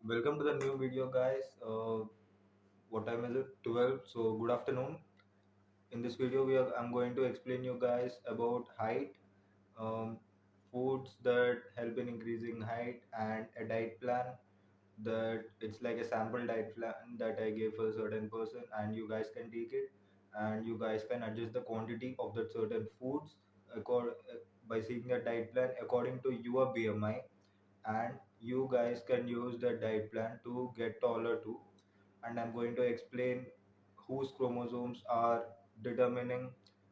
Welcome to the new video, guys. What time is it? 12. So, good afternoon. In this video, I'm going to explain you guys about height, um, foods that help in increasing height, and a diet plan that it's like a sample diet plan that I gave for a certain person, and you guys can take it, and you guys can adjust the quantity of that certain foods by seeing the diet plan according to your BMI, and you guys can use the diet plan to get taller too. And I'm going to explain whose chromosomes are determining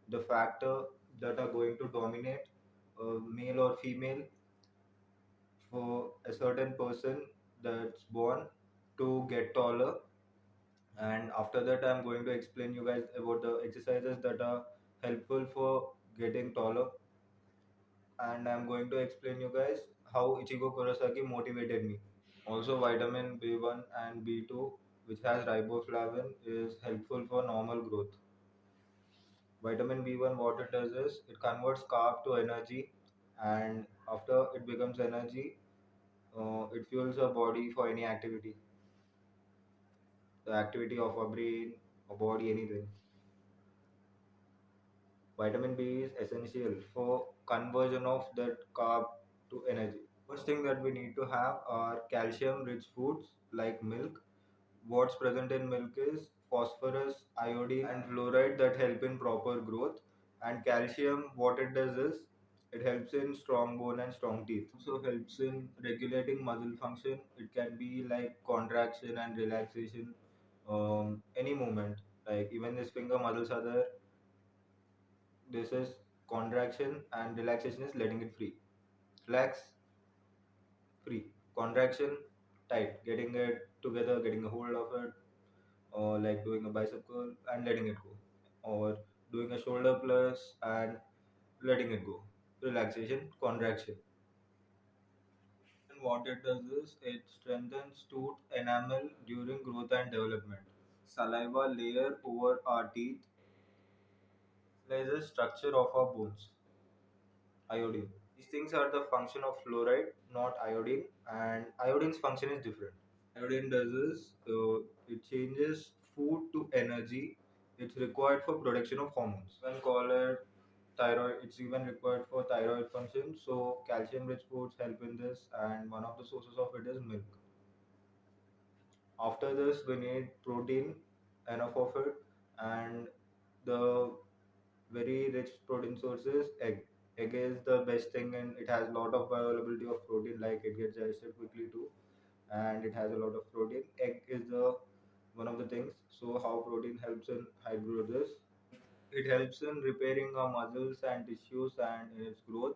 the factor that are going to dominate male or female for a certain person that's born to get taller. And after that, I'm going to explain you guys about the exercises that are helpful for getting taller, and I'm going to explain you guys how Ichigo Kurosaki motivated me. Also, vitamin B1 and B2, which has riboflavin, is helpful for normal growth. Vitamin B1, what it does is it converts carb to energy, and after it becomes energy, it fuels our body for any activity, the activity of our brain, our body, anything. Vitamin B is essential for conversion of that carb to energy. First thing that we need to have are calcium rich foods like milk. What's present in milk is phosphorus, iodine, and fluoride that help in proper growth. And calcium, what it does is it helps in strong bone and strong teeth. Also helps in regulating muscle function. It can be like contraction and relaxation, any movement. Like even this finger muscles are there. This is contraction, and relaxation is letting it free. Relax, free. Contraction, tight. Getting it together, getting a hold of it, or like doing a bicep curl and letting it go, or doing a shoulder plus and letting it go. Relaxation, contraction. And what it does is it strengthens tooth enamel during growth and development. Saliva layer over our teeth lays the structure of our bones. Iodine. These things are the function of fluoride, not iodine, and iodine's function is different. Iodine does is it changes food to energy. It's required for production of hormones. When call it thyroid, it's even required for thyroid function. So calcium rich foods help in this, and one of the sources of it is milk. After this, we need protein, enough of it, and the very rich protein source is egg. Egg is the best thing, and it has a lot of bioavailability of protein, like it gets digested quickly too, and it has a lot of protein. Egg is the one of the things. So how protein helps in height growth is it helps in repairing our muscles and tissues and in its growth.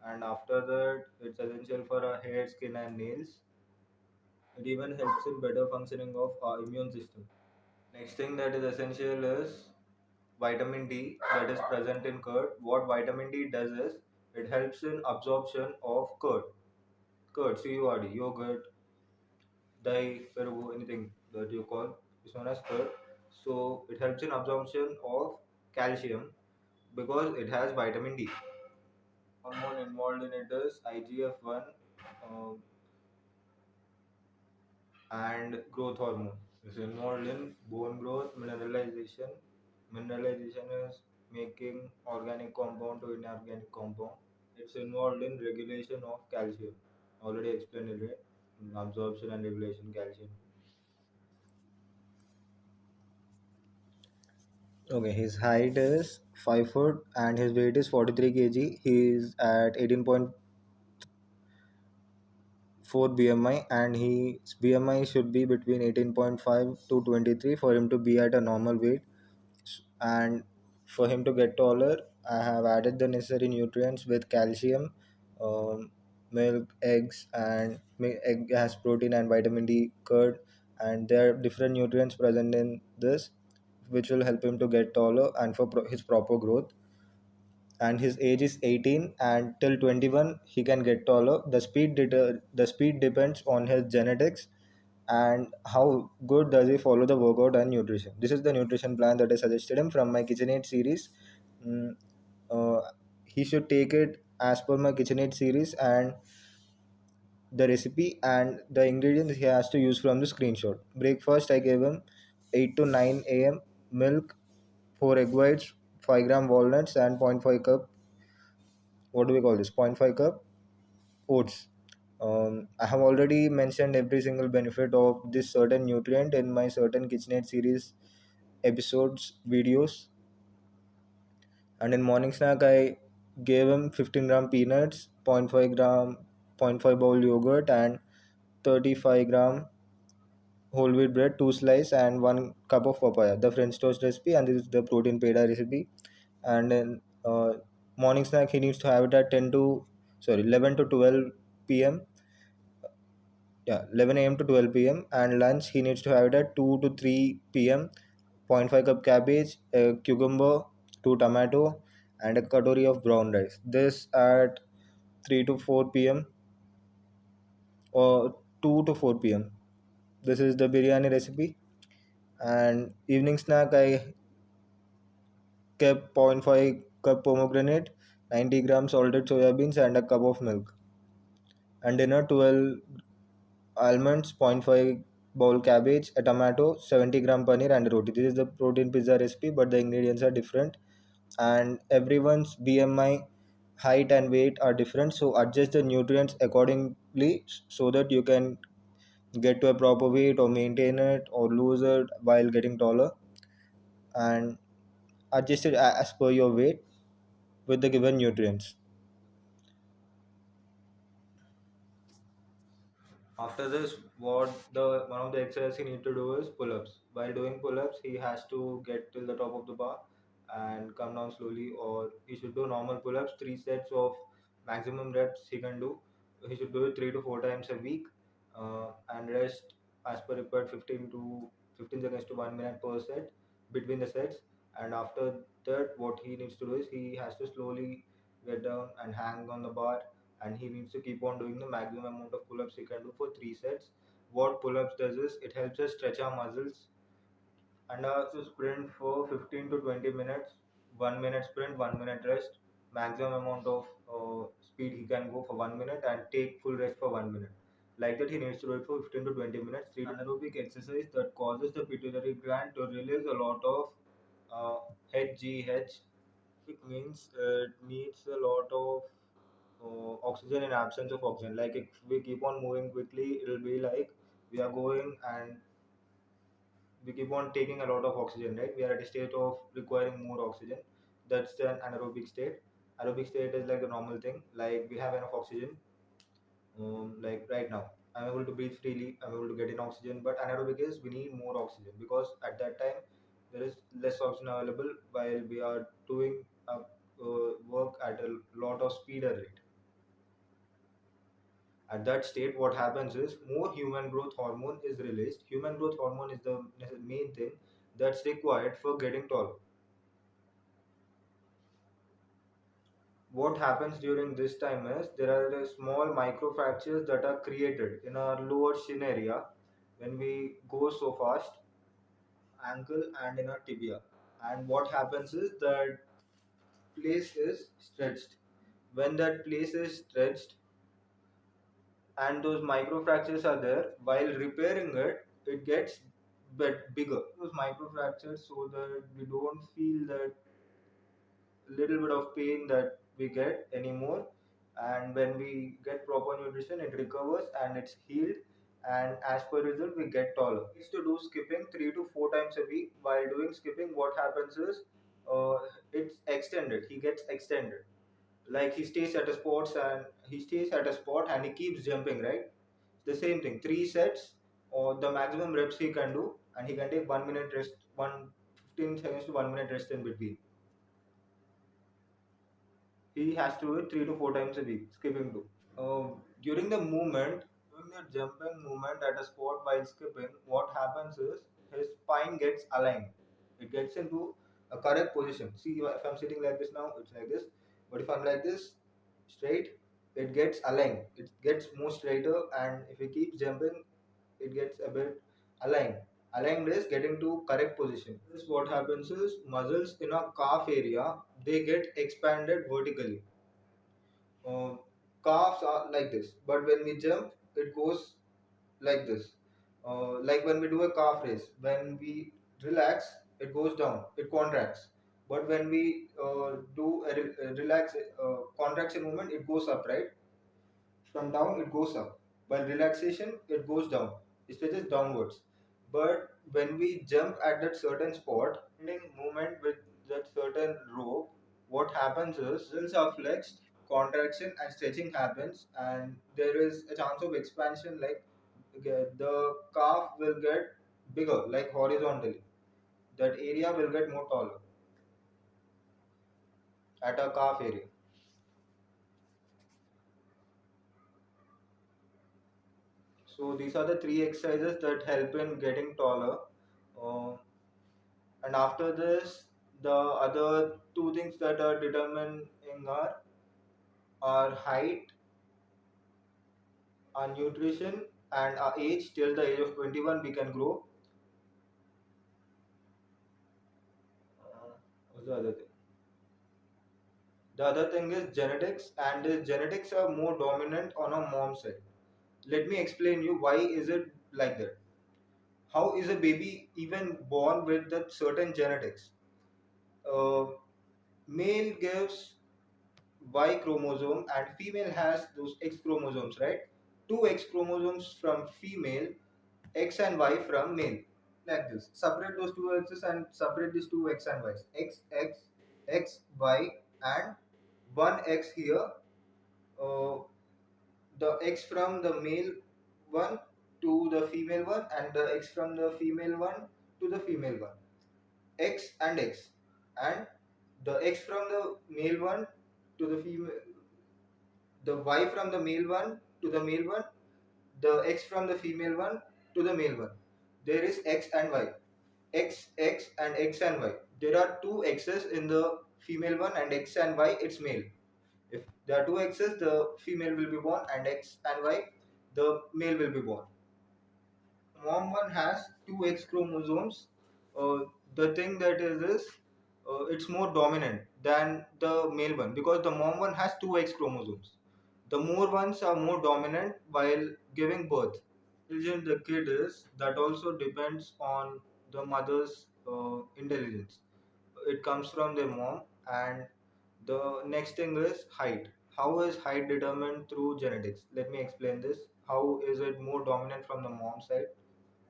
And after that, it's essential for our hair, skin, and nails. It even helps in better functioning of our immune system. Next thing that is essential is vitamin D that is present in curd. What vitamin D does is it helps in absorption of curd. Curd, CURD, yogurt, dye, perugu, anything that you call is known as curd. So it helps in absorption of calcium because it has vitamin D. Hormone involved in it is IGF-1, um, and growth hormone. It's involved in bone growth, mineralization. Mineralization is making organic compound to inorganic compound. It's involved in regulation of calcium. Already explained it, right? Absorption and regulation calcium. Okay, his height is 5 foot and his weight is 43 kg. He is at 18.4 BMI, and his BMI should be between 18.5 to 23 for him to be at a normal weight. And for him to get taller, I have added the necessary nutrients with calcium, milk, eggs, and egg has protein and vitamin D, curd, and there are different nutrients present in this, which will help him to get taller and for his proper growth. And his age is 18, and till 21 he can get taller. The speed depends on his genetics and how good does he follow the workout and nutrition. This is the nutrition plan that I suggested him from my KitchenAid series. Mm, uh, he should take it as per my KitchenAid series, and the recipe and the ingredients he has to use from the screenshot. Breakfast, I gave him 8 to 9 a.m. milk, 4 egg whites, 5 gram walnuts, and point 0.5 cup. What do we call this? Point 0.5 cup oats. I have already mentioned every single benefit of this certain nutrient in my certain KitchenAid series episodes videos. And in morning snack, I gave him 15 gram peanuts, point 0.5 gram, point 0.5 bowl yogurt, and 35 gram whole wheat bread, 2 slice, and 1 cup of papaya. The French toast recipe, and this is the protein peda recipe. And then morning snack, he needs to have it at 11 to 12 p.m. Yeah, 11 a.m. to 12 p.m. And lunch, he needs to have it at 2 to 3 p.m. Point 0.5 cup cabbage, a cucumber, 2 tomato, and a katori of brown rice. This at 3 to 4 p.m. or 2 to 4 p.m. This is the biryani recipe. And evening snack, I kept zero point 0.5 cup pomegranate, 90 grams salted soya beans, and a cup of milk. And dinner, 12 almonds, zero point 0.5 bowl cabbage, a tomato, 70-gram paneer, and a roti. This is the protein pizza recipe, but the ingredients are different. And everyone's BMI, height, and weight are different. So adjust the nutrients accordingly so that you can get to a proper weight or maintain it or lose it while getting taller. And adjust it as per your weight with the given nutrients. After this, what the one of the exercises he need to do is pull-ups. While doing pull-ups, he has to get till the top of the bar and come down slowly, or he should do normal pull-ups, 3 sets of maximum reps he can do. He should do it 3 to 4 times a week, and rest as per required 15 seconds to 1 minute per set between the sets. And after that, what he needs to do is he has to slowly get down and hang on the bar, and he needs to keep on doing the maximum amount of pull-ups he can do for 3 sets. What pull-ups does is it helps us stretch our muscles and to sprint for 15 to 20 minutes, 1 minute sprint, 1 minute rest, maximum amount of speed he can go for 1 minute, and take full rest for 1 minute. Like that, he needs to do it for 15 to 20 minutes. Three anaerobic exercise that causes the pituitary gland to release a lot of HGH. It means it needs a lot of oxygen in absence of oxygen. Like if we keep on moving quickly, it'll be like we are going and we keep on taking a lot of oxygen, right? We are at a state of requiring more oxygen. That's an anaerobic state. Aerobic state is like the normal thing, like we have enough oxygen. Like right now, I'm able to breathe freely, I'm able to get in oxygen. But anaerobic is we need more oxygen because at that time there is less oxygen available while we are doing work at a lot of speed or rate. At that state, what happens is more human growth hormone is released. Human growth hormone is the main thing that's required for getting taller. What happens during this time is there are small microfractures that are created in our lower shin area when we go so fast, ankle, and in our tibia. And what happens is that place is stretched. When that place is stretched and those microfractures are there, while repairing it, it gets bigger. Those microfractures so that we don't feel that little bit of pain that we get anymore. And when we get proper nutrition, it recovers and it's healed. And as per result, we get taller. He used to do skipping 3 to 4 times a week. While doing skipping, what happens is uh, it's extended. He gets extended. Like he stays at a spot and he keeps jumping, right? The same thing, 3 sets or the maximum reps he can do, and he can take 1 minute rest, 15 seconds to 1 minute rest in between. He has to do it 3 to 4 times a week, skipping too. During the movement, during the jumping movement at a spot while skipping, what happens is his spine gets aligned. It gets into a correct position. See, if I'm sitting like this now, it's like this. But if I'm like this, straight, it gets aligned. It gets more straighter, and if he keeps jumping, it gets a bit aligned. Aligned is getting to correct position. This what happens is muscles in our calf area, they get expanded vertically. uh, Calves are like this, but when we jump, it goes like this. Like when we do a calf race, when we relax, it goes down, it contracts. But when we do a relax contraction movement, it goes up, right? From down, it goes up. While relaxation, it goes down. It stretches downwards. But when we jump at that certain spot, ending movement with that certain rope, what happens is muscles are flexed, contraction and stretching happens, and there is a chance of expansion. Like the calf will get bigger, like horizontally. That area will get more taller at a calf area. So these are the three exercises that help in getting taller. Uh, and after this, the other two things that are determining our height, our nutrition, and our age. Till the age of 21, we can grow. What's the other thing? The other thing is genetics, and the genetics are more dominant on our mom's side. Let me explain you why is it like that. How is a baby even born with that certain genetics? Uh, Male gives Y chromosome and female has those X chromosomes, right? Two X chromosomes from female, X and Y from male. Like this. Separate those two X's and separate these two X and Y's. X, X, X, Y, and one X here. Uh, the X from the male one to the female one, and the X from the female one to the female one. X and X. And the X from the male one to the female, the Y from the male one to the male one, the X from the female one to the male one. There is X and Y. X, X, and X and Y. There are two X's in the female one, and X and Y, it's male. If there are two X's, the female will be born, and X and Y, the male will be born. Mom one has two X chromosomes. Uh, the thing that is it's more dominant than the male one because the mom one has two X chromosomes. The more ones are more dominant while giving birth. Intelligent the kid is, that also depends on the mother's intelligence. It comes from their mom. And the next thing is height. How is height determined? Through genetics. Let me explain this. How is it more dominant from the mom side?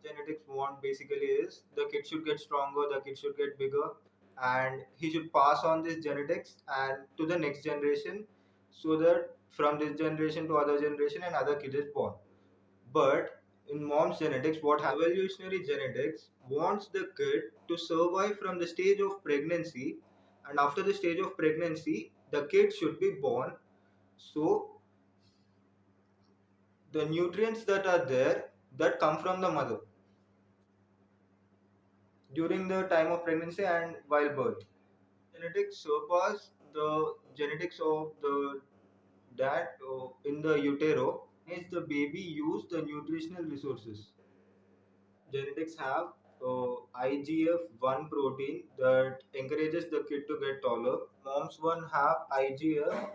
Genetics want basically is the kid should get stronger, the kid should get bigger, and he should pass on this genetics and to the next generation, so that from this generation to other generation and other kid is born. But in mom's genetics, what happens? Evolutionary genetics wants the kid to survive from the stage of pregnancy, and after the stage of pregnancy, the kid should be born. So the nutrients that are there that come from the mother during the time of pregnancy and while birth. Genetics surpass the genetics of the dad in the utero. Is the baby use the nutritional resources? Genetics have IGF-1 protein that encourages the kid to get taller. Mom's one have IGF-2R.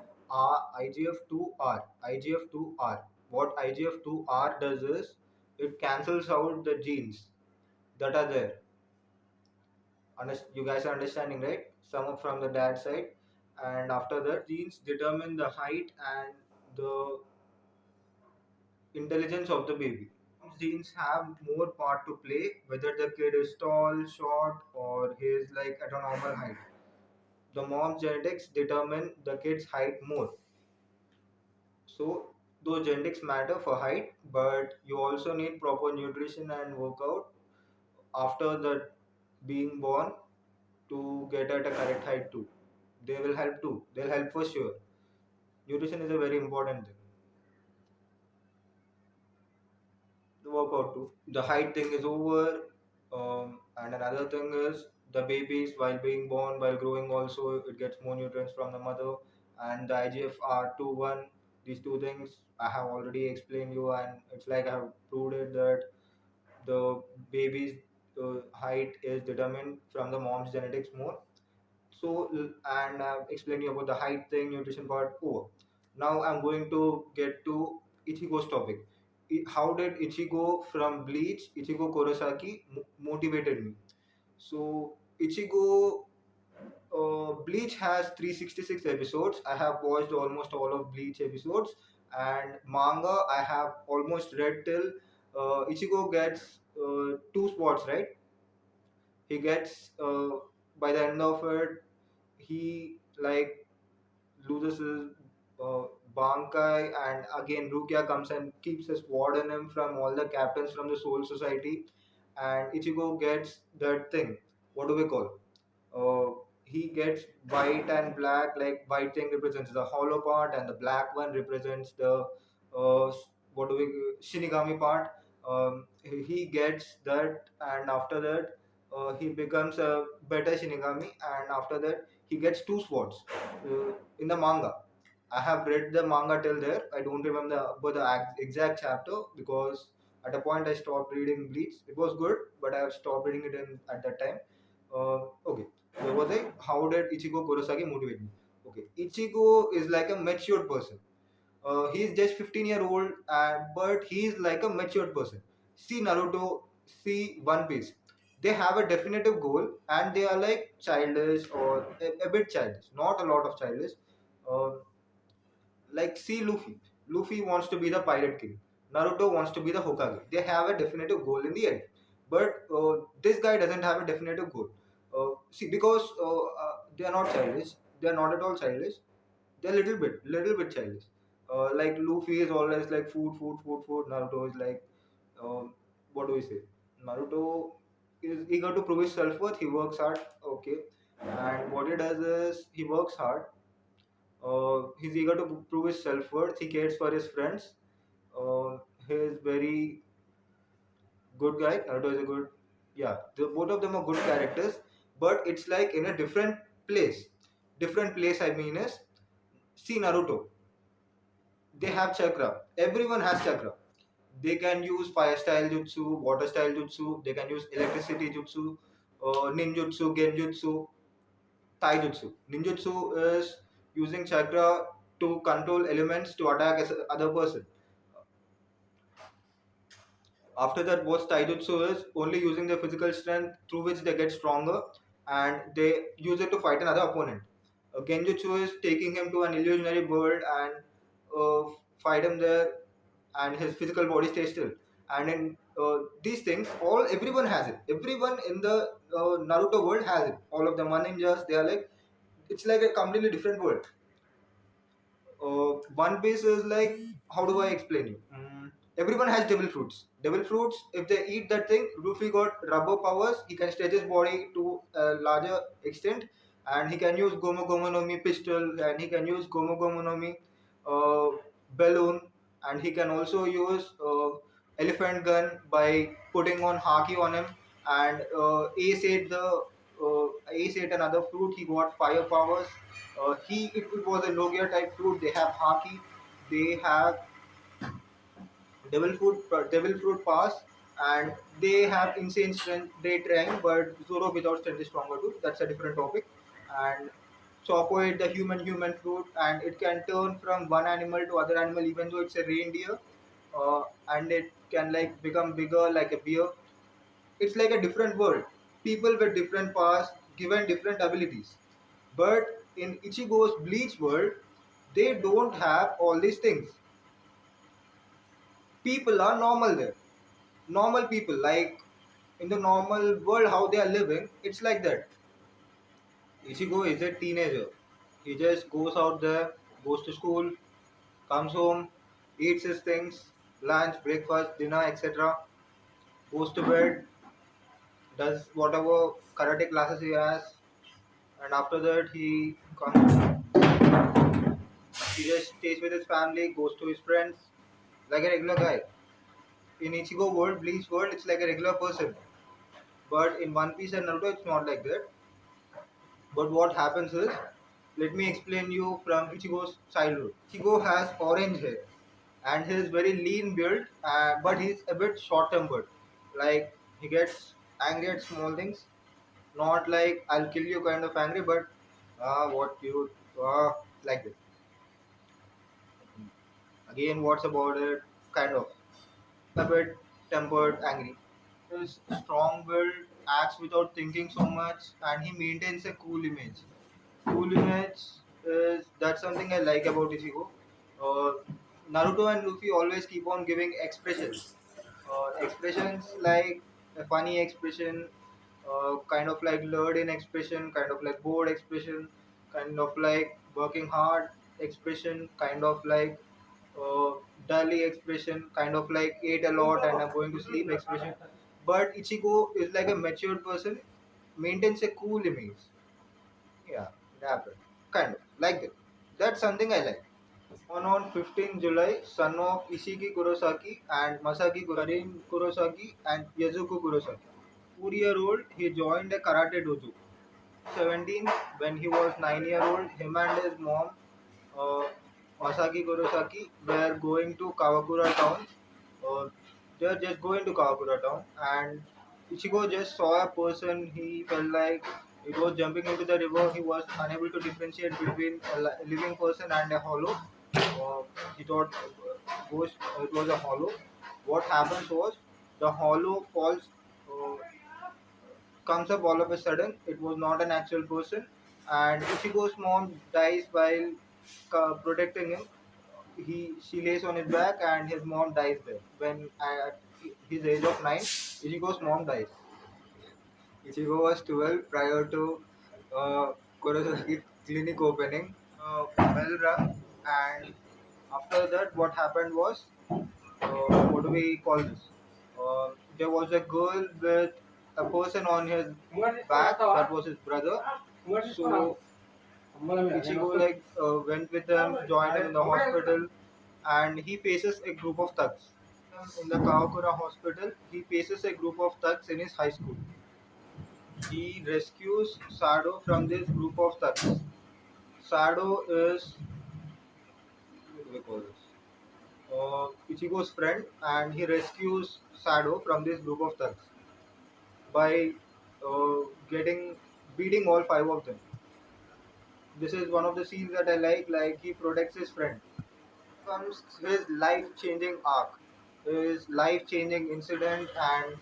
IGF-2R. What IGF-2R does is it cancels out the genes that are there. You guys are understanding, right? Some from the dad side, and after that, genes determine the height and the intelligence of the baby. Genes have more part to play, whether the kid is tall, short, or he is like at a normal height. The mom's genetics determine the kid's height more. So those genetics matter for height, but you also need proper nutrition and workout after the being born to get at a correct height too. They will help too. They'll help for sure. Nutrition is a very important thing. The workout too. The height thing is over. And another thing is the babies while being born, while growing also, it gets more nutrients from the mother. And the IGF-R21, these two things I have already explained you, and it's like I have proved it that the baby's height is determined from the mom's genetics more. So, and I've explained you about the height thing, nutrition part over. Now I'm going to get to Ichigo's topic. how did Ichigo from Bleach, Ichigo Kurosaki motivated me. So Ichigo, Bleach has 366 episodes. I have watched almost all of Bleach episodes, and manga I have almost read till Ichigo gets two spots, right? He gets by the end of it, he like loses his uh, Bankai, and again Rukia comes and keeps his sword in him from all the captains from the Soul Society, and Ichigo gets that thing. What do we call? He gets white and black. Like white thing represents the hollow part, and the black one represents the uh, what do we Shinigami part. He gets that, and after that, he becomes a better Shinigami, and after that, he gets two swords in the manga. I have read the manga till there. I don't remember the exact chapter because at a point I stopped reading Bleach. It was good, but I have stopped reading it at that time. Okay, where was I? How did Ichigo Kurosaki motivate me? Okay, Ichigo is like a matured person. He's just 15-year-old, but he's like a matured person. See Naruto, see One Piece. They have a definitive goal, and they are like childish or a bit childish, not a lot of childish. Uh, like see Luffy. Luffy wants to be the pirate king. Naruto wants to be the Hokage. They have a definitive goal in the end. But this guy doesn't have a definitive goal. See, because they are not childish. They are not at all childish. They're little bit childish. Like Luffy is always like food, food, food, food. Naruto is like, what do we say? Naruto is eager to prove his self worth. He works hard. Okay, and what he does is he works hard. He's eager to prove his self worth. He cares for his friends. He is very good guy. Naruto is a good, yeah. Both of them are good characters, but it's like in a different place. Different place. I mean is see Naruto. They have chakra. Everyone has chakra. They can use fire style jutsu, water style jutsu. They can use electricity jutsu, ninjutsu, genjutsu, taijutsu. Ninjutsu is using chakra to control elements to attack as other person. After that, what taijutsu is only using their physical strength through which they get stronger, and they use it to fight another opponent. Genjutsu is taking him to an illusionary world and fight him there, and his physical body stays still. And in these things, all everyone has it. Everyone in the Naruto world has it. All of the ninjas, they are like it's like a completely different world. One Piece is like, how do I explain you? Everyone has devil fruits. Devil fruits, if they eat that thing, Luffy got rubber powers. He can stretch his body to a larger extent, and he can use Gomu Gomu no Mi pistol, and he can use Gomu Gomu no Mi balloon, and he can also use elephant gun by putting on haki on him, and Ace ate another fruit. He got fire powers. It was a Logia type fruit. They have haki. They have devil fruit pass, and they have insane strength. They train, but Zoro without strength is stronger too. That's a different topic. And Choco ate the human fruit, and it can turn from one animal to other animal, even though it's a reindeer, and it can like become bigger like a bear. It's like a different world. People with different powers given different abilities. But in Ichigo's Bleach world, they don't have all these things. People are normal there. Normal people, like in the normal world, how they are living, it's like that. Ichigo is a teenager. He just goes out there, goes to school, comes home, eats his things, lunch, breakfast, dinner, etc. Goes to bed, does whatever karate classes he has, and after that he comes. He just stays with his family, goes to his friends, like a regular guy. In Ichigo world, Bleach world, it's like a regular person. But in One Piece and Naruto, it's not like that. But what happens is, let me explain you from Ichigo's childhood. Ichigo has orange hair, and he is very lean build, but he's a bit short-tempered. Like he gets angry at small things, not like I'll kill you kind of angry, but what you like this. Again, what's about it? Kind of. a bit tempered, angry. He's strong-willed, acts without thinking so much, and he maintains a cool image. Cool image is that's something I like about Ichigo. Uh, Naruto and Luffy always keep on giving expressions. Expressions like a funny expression, kind of like lured in expression, kind of like bored expression, kind of like working hard expression, kind of like uh, dully expression, kind of like ate a lot and I'm going to sleep expression. But Ichigo is like a matured person, maintains a cool image. Yeah, it happened. Kind of like that. That's something I like. Born on 15 July, son of Ishiki Kurosaki and Masaki Karin Kurosaki and Yazuko Kurosaki. 4 year old, he joined a karate dojo. 17, when he was 9 year old, him and his mom, uh, Masaki Kurosaki, were going to Kawakura town. Uh, they were just going to Kawakura town, and Ichigo just saw a person. He felt like it was jumping into the river. He was unable to differentiate between a living person and a hollow. Uh, he thought it was a hollow. What happens was the hollow falls. Comes up all of a sudden. It was not an actual person, and Ichigo's mom dies while protecting him. She lays on his back, and his mom dies there. When at his age of 9, Ichigo's mom dies. Ichigo was 12 prior to Kurosaki clinic opening. Well run, and after that, what happened was what do we call this? There was a girl with a person on his back. That was his brother. So Ichigo went with them, joined him in the hospital, and he faces a group of thugs. In the Kawakura hospital, he faces a group of thugs in his high school. He rescues Sado from this group of thugs. Sado is what do we call this? Ichigo's friend, and he rescues Sado from this group of thugs by getting beating all five of them. This is one of the scenes that I like. Like he protects his friend. Comes his life-changing arc, his life-changing incident, and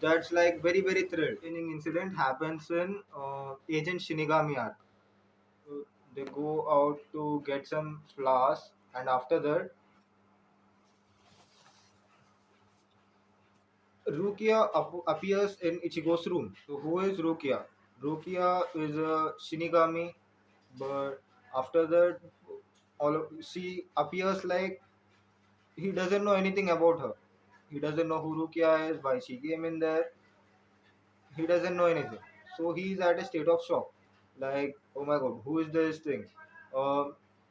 that's like very very thrilled. Changing incident happens in Agent Shinigami arc. Uh, They go out to get some flowers, and after that, Rukia appears in Ichigo's room. So who is Rukia? Rukia is a Shinigami, but after that, she appears like he doesn't know anything about her. He doesn't know who Rukia is, why she came in there. He doesn't know anything. So he's at a state of shock. Like, oh my god, who is this thing? Uh,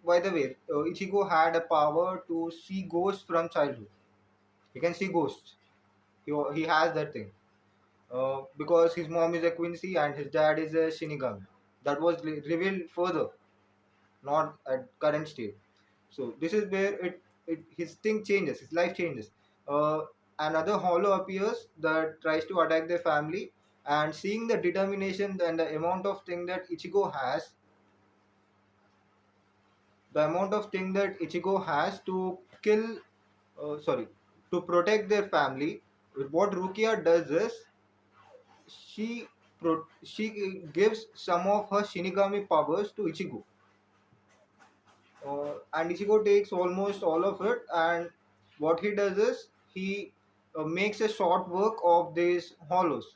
by the way, Ichigo had a power to see ghosts from childhood. He can see ghosts. He has that thing. Because his mom is a Quincy and his dad is a Shinigami. That was revealed further, not at current state. So this is where his thing changes, his life changes. Uh, Another hollow appears that tries to attack their family, and seeing the determination and the amount of thing that Ichigo has, to kill, sorry, to protect their family. What Rukia does is she she gives some of her Shinigami powers to Ichigo, and Ichigo takes almost all of it. And what he does is he makes a short work of these hollows.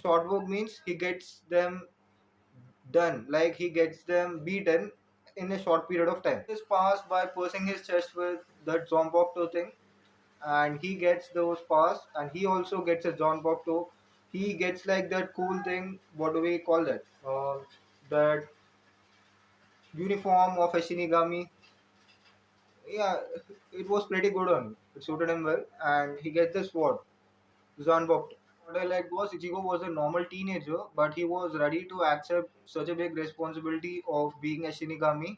Short work means he gets them done, like he gets them beaten in a short period of time. This passed by pursing his chest with that Zombokto thing, and he gets those pass, and he also gets a Zombokto. He gets like that cool thing. What do we call that? That uniform of a Shinigami. Yeah, it was pretty good on him. It suited him well, and he gets the sword, Zanbok. What I liked was Ichigo was a normal teenager, but he was ready to accept such a big responsibility of being a Shinigami,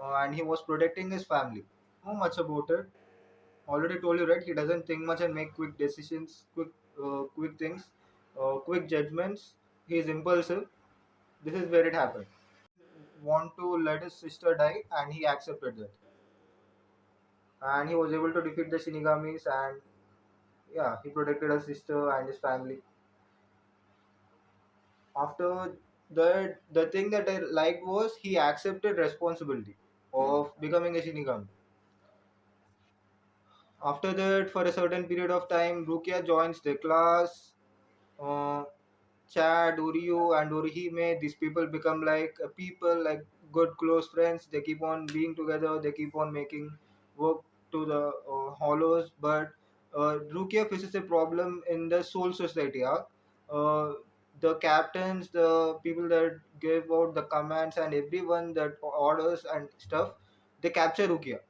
and he was protecting his family. Not much about it. Already told you, right? He doesn't think much and make quick decisions, quick things, quick judgments. He is impulsive. This is where it happened. Want to let his sister die, and he accepted that, and he was able to defeat the Shinigamis, and Yeah, he protected his sister and his family. After that, the thing that I liked was he accepted responsibility of becoming a Shinigami. After that, for a certain period of time, Rukia joins the class. Uh, Chad, Uryu, and Urihime, these people become like people, like good close friends. They keep on being together. They keep on making work to the hollows. But Rukia faces a problem in the Soul Society arc. Uh, the captains, the people that give out the commands, and everyone that orders and stuff, they capture Rukia.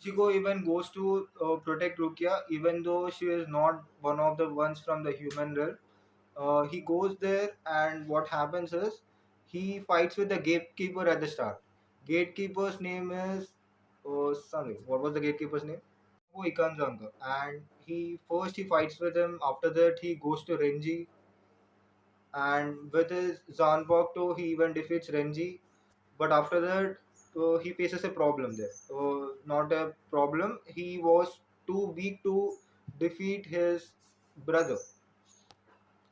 Ichigo even goes to protect Rukia, even though she is not one of the ones from the human realm. He goes there, and what happens is he fights with the gatekeeper at the start. Gatekeeper's name is something. What was the gatekeeper's name? Oh, Ikanzanga. And he fights with him. After that, he goes to Renji, and with his Zanbakuto, he even defeats Renji. But after that, he faces a problem there. Not a problem. He was too weak to defeat his brother,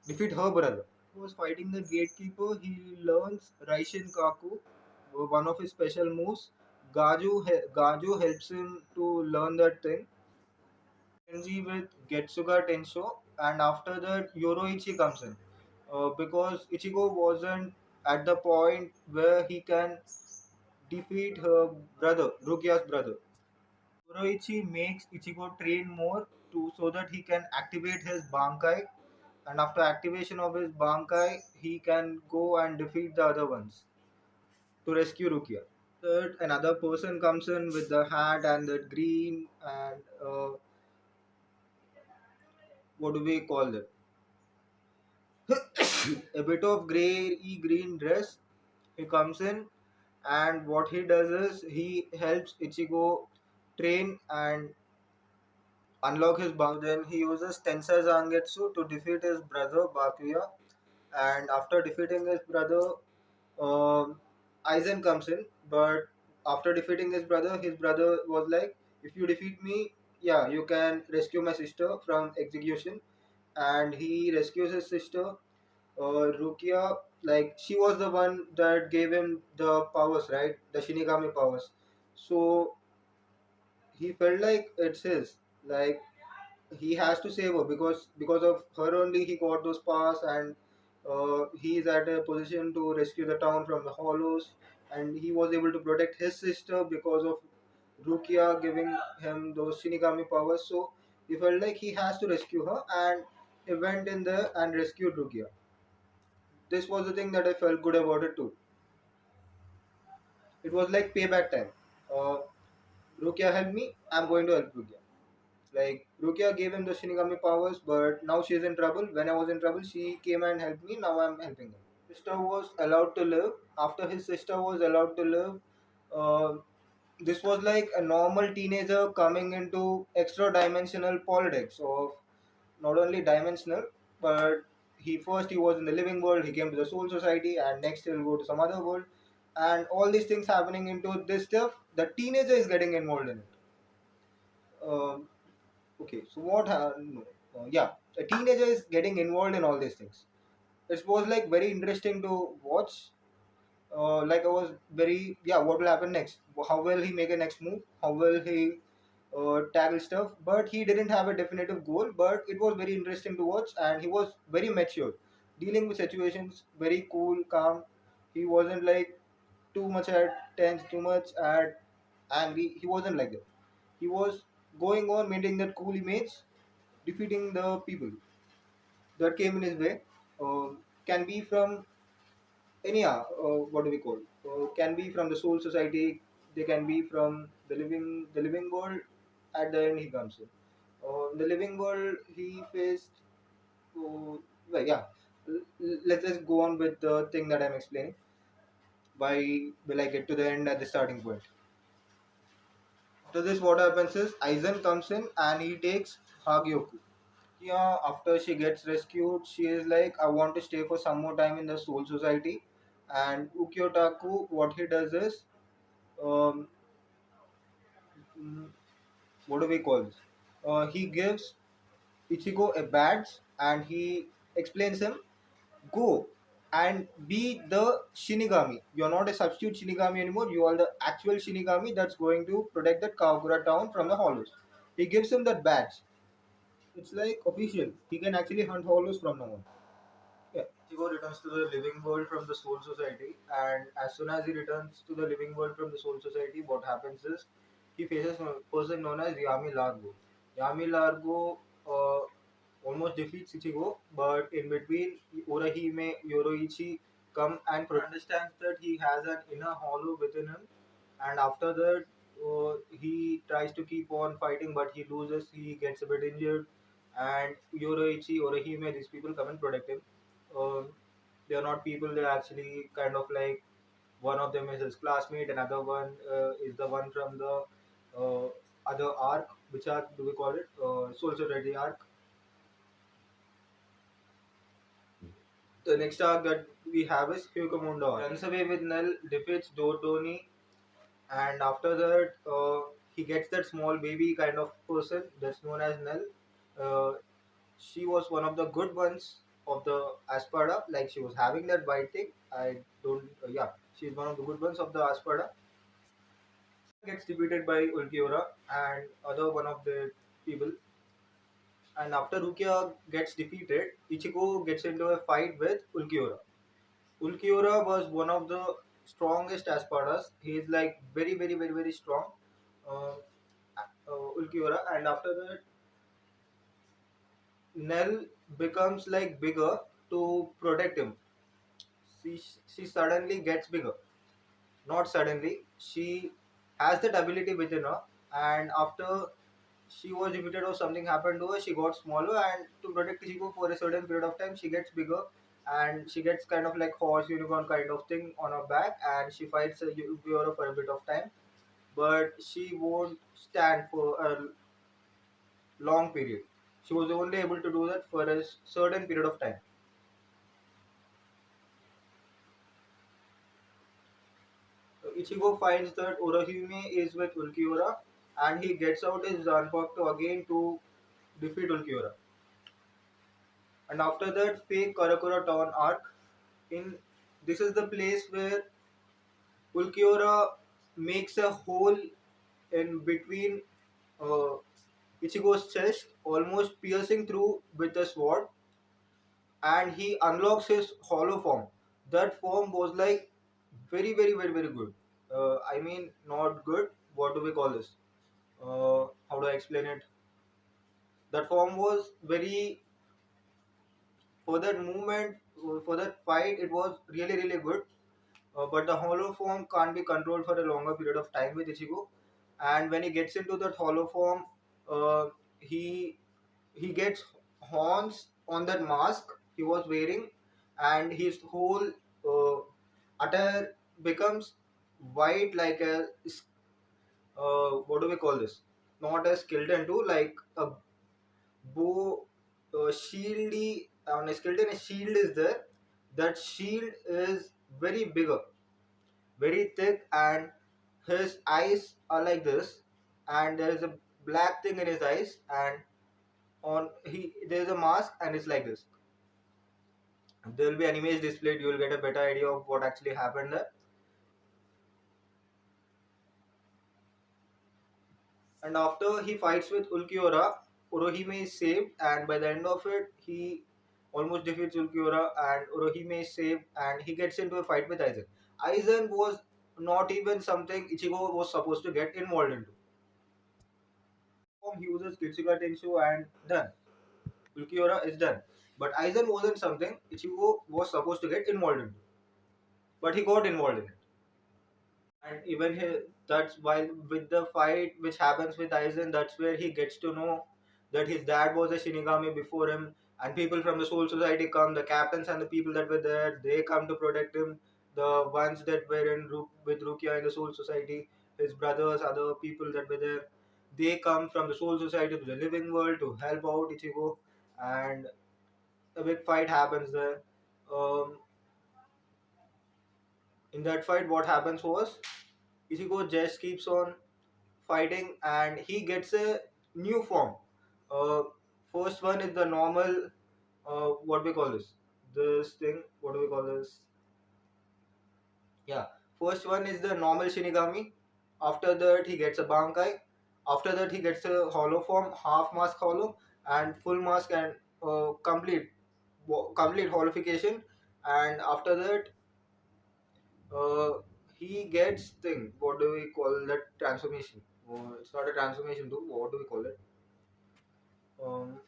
defeat her brother. He was fighting the gatekeeper. He learns Raishin Kaku, one of his special moves. Gaju helps him to learn that thing. Kenji with Getsuga Tensho, and after that Yoroichi comes in. Because Ichigo wasn't at the point where he can defeat her brother, Rukia's brother. Yoroichi makes Ichigo train more so that he can activate his Bankai, and after activation of his Bankai, he can go and defeat the other ones to rescue Rukia. Third, another person comes in with the hat and the green and what do we call it? A bit of green dress. He comes in, and what he does is he helps Ichigo train and unlock his bunk. Then he uses Tensei Zangetsu to defeat his brother Bakuya, and after defeating his brother, um, Aizen comes in. But after defeating his brother was like, "If you defeat me, yeah, you can rescue my sister from execution." And he rescues his sister, Rukia. Like she was the one that gave him the powers, right? The Shinigami powers. So he felt like it's his. Like he has to save her because of her only he got those powers, and he is at a position to rescue the town from the hollows, and he was able to protect his sister because of Rukia giving him those Shinigami powers. So he felt like he has to rescue her, and he went in there and rescued Rukia. This was the thing that I felt good about it too. It was like payback time. uh, Rukia helped me, I'm going to help Rukia. Like Rukia gave him the Shinigami powers, but now she's in trouble. When I was in trouble, she came and helped me. Now I'm helping her. Sister was allowed to live. After his sister was allowed to live, uh, this was like a normal teenager coming into extra dimensional politics of not only dimensional, but he was in the living world. He came to the Soul Society, and next he'll go to some other world, and all these things happening into this stuff. The teenager is getting involved in it. Um Okay, so no, yeah, a teenager is getting involved in all these things. It was like very interesting to watch. Like I was very, yeah, what will happen next? How will he make a next move? How will he tackle stuff? But he didn't have a definitive goal. But it was very interesting to watch, and he was very mature, dealing with situations, very cool, calm. He wasn't like too much at tense, too much at angry. He wasn't like that. He was going on maintaining that cool image, defeating the people that came in his way. Can be from any what do we call? Can be from the soul society. They can be from the living world. At the end, he comes in. The living world, he faced. Uh, well, yeah. Let's just go on with the thing that I'm explaining. Why will I get to the end at the starting point? After this, what happens is Aizen comes in and he takes Hagyoku. Yeah, after she gets rescued, she is like, I want to stay for some more time in the Soul Society. And Ukyotaku, what he does is, um, mm, what do we call this? He gives. Ichigo a badge, and he explains him, go and be the Shinigami. You're not a substitute Shinigami anymore. You are the actual Shinigami that's going to protect the Kagura town from the Hollows. He gives him that badge. It's like official. He can actually hunt Hollows from now on. Yeah. Ichigo returns to the living world from the Soul Society, and as soon as he returns to the living world from the Soul Society, what happens is he faces a person known as Yami Largo. Yami Largo almost defeats Ichigo, but in between, Urahime Yoroichi come and understands that he has an inner hollow within him, and after that, he tries to keep on fighting, but he loses. He gets a bit injured, and Yoroichi, Orihime, these people come and protect him. Um, they are not people; they're actually kind of like one of them is his classmate, another one is the one from the uh, other arc. Which arc do we call it? Soul Society arc. The next arc that we have is Hyuga runs away with Nell, defeats Dordoni, and after that, he gets that small baby kind of person that's known as Nell. Uh, she was one of the good ones of the Aspada, like she was having that white thing. I don't, yeah, she's one of the good ones of the Aspada. Gets defeated by Ulquiorra and other one of the people. And after Rukia gets defeated, Ichigo gets into a fight with Ulquiorra. Ulquiorra was one of the strongest Aspadas. He is like very, very, very, very strong. Uh, Ulquiorra, and after that, Nell becomes like bigger to protect him. She suddenly gets bigger. Not suddenly. She has that ability within her, and after she was defeated or something happened to her, she got smaller, and to protect Ichigo for a certain period of time, she gets bigger, and she gets kind of like horse unicorn kind of thing on her back, and she fights Yoro for a bit of time, but she won't stand for a long period. She was only able to do that for a certain period of time. Ichigo finds that Orohime is with Ulquiorra, and he gets out his Zanpakuto again to defeat Ulquiorra. And after that, fake Karakura town arc. In this is the place where Ulquiorra makes a hole in between uh, Ichigo's chest, almost piercing through with a sword, and he unlocks his hollow form. That form was like very, very, very, very good. I mean, not good. What do we call this? How do I explain it? That form was very, for that movement, for that fight, it was really, really good. But the hollow form can't be controlled for a longer period of time with Ichigo. And when he gets into that hollow form, uh, he he gets horns on that mask he was wearing, and his whole uh, attire becomes white like a what do we call this? Not a skeleton too, like a bow shieldy on a skeleton. A shield is there. That shield is very bigger, very thick, and his eyes are like this, and there is a black thing in his eyes, and on he there is a mask, and it's like this. There will be an image displayed. You will get a better idea of what actually happened there. And after he fights with Ulquiorra, Orohime is saved, and by the end of it, he almost defeats Ulquiorra, and Orohime is saved, and he gets into a fight with Aizen. Aizen was not even something Ichigo was supposed to get involved into. He uses Kitsuga Tenshu and done. Ulquiorra is done. But Aizen wasn't something Ichigo was supposed to get involved into. But he got involved in it. And even that's why with the fight which happens with Aizen, that's where he gets to know that his dad was a Shinigami before him, and people from the Soul Society come, the captains and the people that were there, they come to protect him. The ones that were with Rukia in the Soul Society, his brothers, other people that were there, they come from the Soul Society to the living world to help out Ichigo, and a big fight happens there. Um, in that fight, what happens was Ichigo just keeps on fighting, and he gets a new form. Uh, First one is the normal. What we call this? This thing. What do we call this? Yeah. First one is the normal Shinigami. After that, he gets a Bankai. After that, he gets a hollow form, half mask hollow, and full mask and complete holification. And after that, uh, he gets thing. What do we call that transformation? It's not a transformation though. What do we call it? Um,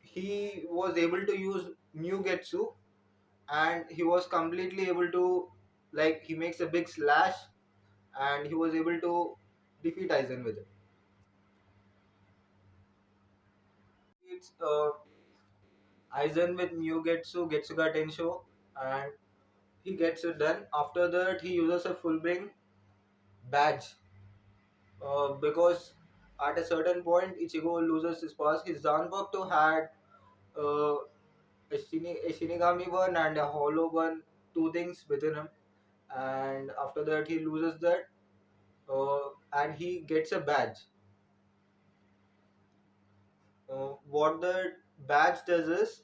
he was able to use Mugetsu, and he was completely able to, like, he makes a big slash, and he was able to defeat Aizen with it. It's Aizen with Mugetsu, Getsuga Tensho, and he gets it done. After that, he uses a full bring badge, because at a certain point, Ichigo loses his pass. His Zanpakuto had uh, a Shinigami one and a Hollow one, two things within him. And after that, he loses that, and he gets a badge. What the badge does is,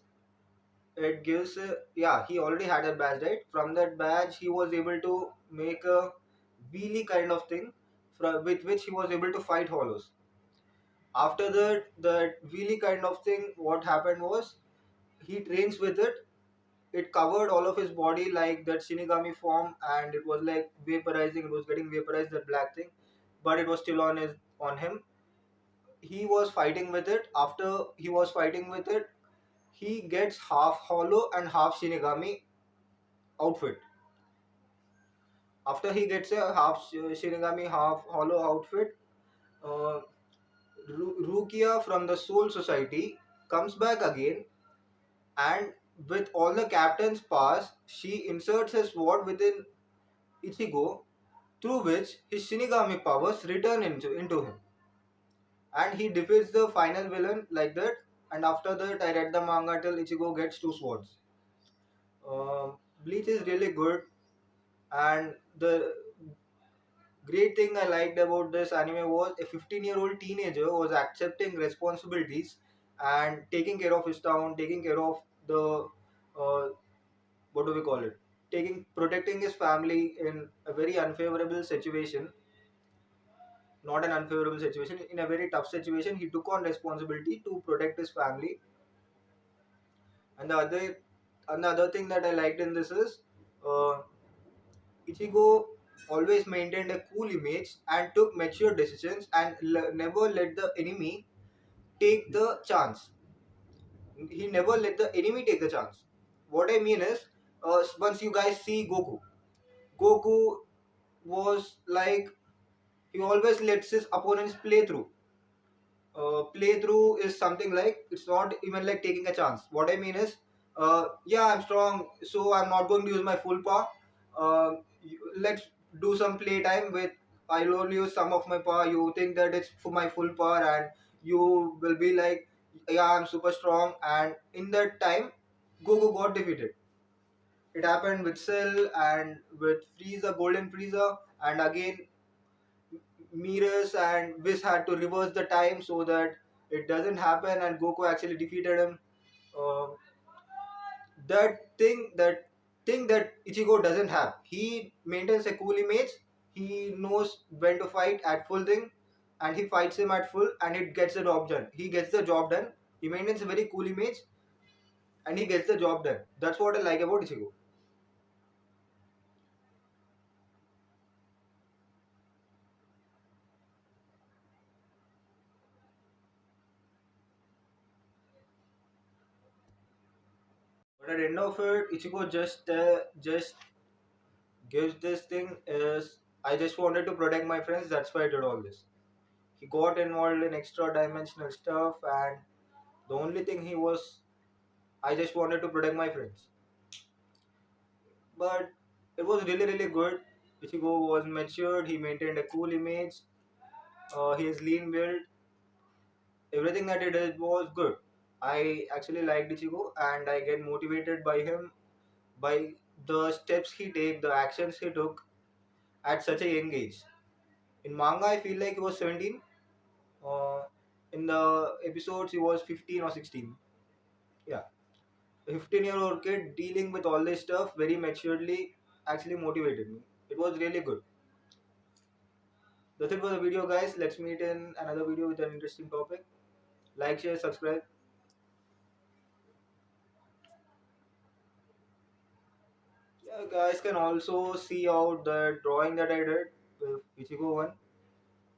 it gives yeah, he already had a badge, right? From that badge he was able to make a wheelie kind of thing, with which he was able to fight hollows. After that wheelie kind of thing, what happened was, he trains with it. It covered all of his body like that Shinigami form, and it was like vaporizing, it was getting vaporized, that black thing, but it was still on him. He was fighting with it. After he was fighting with it, he gets half hollow and half Shinigami outfit. After he gets a half Shinigami, half hollow outfit, uh, Rukia from the Soul Society comes back again, and with all the captain's pass, she inserts her sword within Ichigo, through which his Shinigami powers return into him. And he defeats the final villain like that. And after that, I read the manga till Ichigo gets two swords. Bleach is really good, and the great thing I liked about this anime was a 15-year-old teenager was accepting responsibilities and taking care of his town, taking care of the uh, what do we call it? Taking protecting his family in a very unfavorable situation, not an unfavorable situation, in a very tough situation. He took on responsibility to protect his family. And the other thing that I liked in this is, uh, Ichigo always maintained a cool image and took mature decisions, and never let the enemy take the chance. He never let the enemy take the chance. What I mean is, once you guys see Goku was like, he always lets his opponents play through. Playthrough is something like, it's not even like taking a chance. What I mean is, yeah, I'm strong, so I'm not going to use my full power. Let's do some play time with, I'll only use some of my power. You think that it's for my full power, and you will be like, yeah, I'm super strong. And in that time, Goku got defeated. It happened with Cell and with Frieza, Golden Frieza, and again Miras and Whis had to reverse the time so that it doesn't happen, and Goku actually defeated him. Um that thing that Ichigo doesn't have. He maintains a cool image. He knows when to fight at full thing, and he fights him at full, and it gets the job done. He gets the job done. He maintains a very cool image, and he gets the job done. That's what I like about Ichigo. But at the end of it, Ichigo just gives this thing is, I just wanted to protect my friends. That's why I did all this. He got involved in extra dimensional stuff, and the only thing he was, I just wanted to protect my friends. But it was really really good. Ichigo was matured. He maintained a cool image. He is lean build. Everything that he did was good. I actually liked Ichigo, and I get motivated by him, by the steps he take, the actions he took at such a young age. In manga, I feel like he was 17. In the episodes, he was 15 or 16. Yeah, a 15-year-old kid dealing with all this stuff very maturely actually motivated me. It was really good. That's it for the video, guys. Let's meet in another video with an interesting topic. Like, share, subscribe. Yeah, guys can also see out the drawing that I did with Ichigo one.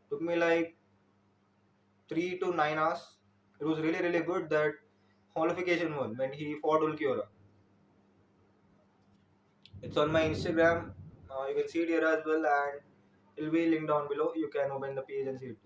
Took me like 3 to 9 hours. It was really really good. That qualification one when he fought Ulquiorra. It's on my Instagram. You can see it here as well, and it'll be linked down below. You can open the page and see it.